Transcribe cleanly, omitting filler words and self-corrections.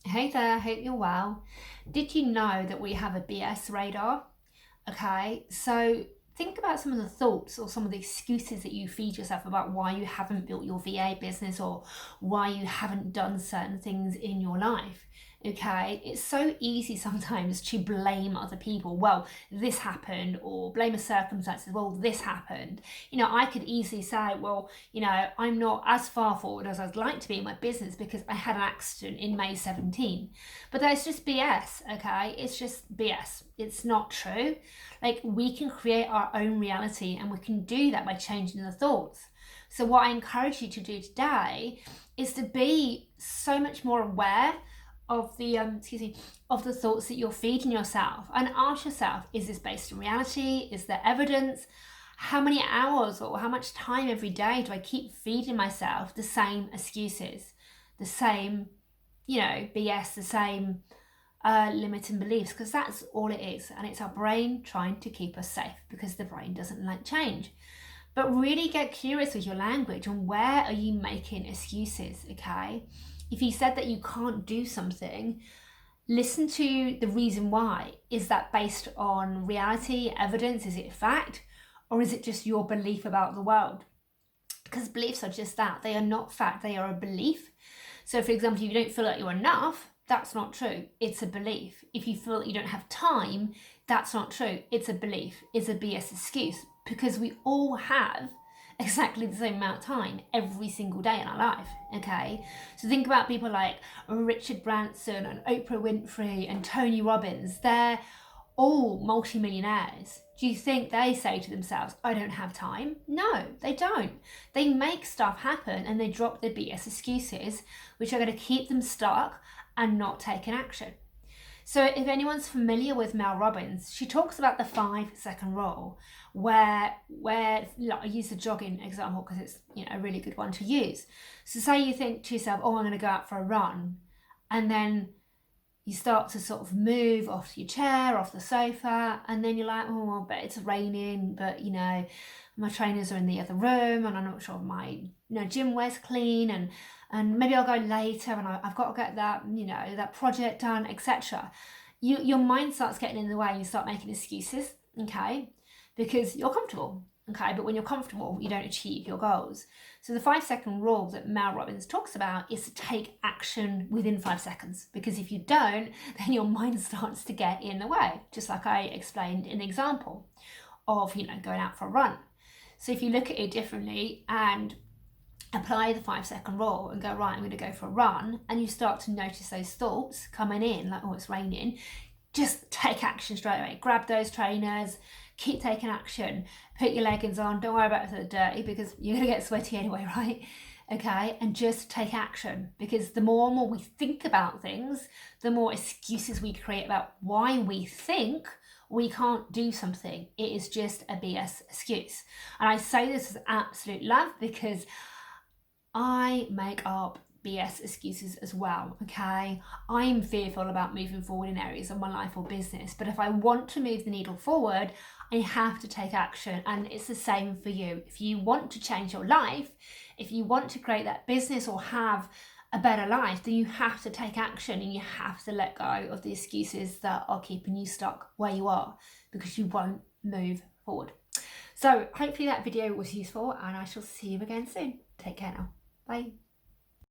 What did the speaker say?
Hey there, hope you're well. Did you know that we have a BS radar? Okay, so think about some of the thoughts or some of the excuses that you feed yourself about why you haven't built your VA business or why you haven't done certain things in your life. Okay, it's so easy sometimes to blame other people. Well, this happened, or blame a circumstances. Well, this happened. I could easily say, well, I'm not as far forward as I'd like to be in my business because I had an accident in May 17. But that's just BS, okay? It's just BS. It's not true. Like, we can create our own reality, and we can do that by changing the thoughts. So what I encourage you to do today is to be so much more aware of the of the thoughts that you're feeding yourself, and ask yourself, is this based in reality? Is there evidence? How many hours or how much time every day do I keep feeding myself the same excuses, the same BS, the same limiting beliefs? Because that's all it is, and it's our brain trying to keep us safe, because the brain doesn't like change. But really get curious with your language, and where are you making excuses? Okay, if you said that you can't do something, listen to the reason why. Is that based on reality, evidence? Is it fact? Or is it just your belief about the world? Because beliefs are just that. They are not fact, they are a belief. So for example, if you don't feel like you're enough, that's not true. It's a belief. If you feel that you don't have time, that's not true. It's a belief. It's a BS excuse, because we all have exactly the same amount of time every single day in our life. Okay, so think about people like Richard Branson and Oprah Winfrey and Tony Robbins. They're all multimillionaires. Do you think they say to themselves, I don't have time? No, they don't. They make stuff happen, and they drop their BS excuses, which are going to keep them stuck and not taking action. So if anyone's familiar with Mel Robbins, she talks about the 5-second rule, where I use the jogging example because it's a really good one to use. So say you think to yourself, oh, I'm going to go out for a run, and then you start to sort of move off your chair, off the sofa, and then you're like, oh, but it's raining, but my trainers are in the other room, and I'm not sure my gym wear's clean, and maybe I'll go later, and I've got to get that that project done, etc. Your mind starts getting in the way, and you start making excuses, okay, because you're comfortable. Okay, but when you're comfortable, you don't achieve your goals. So the 5-second rule that Mel Robbins talks about is to take action within 5 seconds, because if you don't, then your mind starts to get in the way, just like I explained in the example of going out for a run. So if you look at it differently and apply the 5-second rule and go, right, I'm going to go for a run, and you start to notice those thoughts coming in, like, oh, it's raining, just take action straight away. Grab those trainers, keep taking action, put your leggings on, don't worry about if they're dirty, because you're going to get sweaty anyway, right? Okay, and just take action, because the more and more we think about things, the more excuses we create about why we think we can't do something. It is just a BS excuse. And I say this with absolute love, because I make up BS excuses as well, okay? I'm fearful about moving forward in areas of my life or business, but if I want to move the needle forward, I have to take action, and it's the same for you. If you want to change your life, if you want to create that business or have a better life, then you have to take action, and you have to let go of the excuses that are keeping you stuck where you are, because you won't move forward. So hopefully that video was useful, and I shall see you again soon. Take care now. Bye.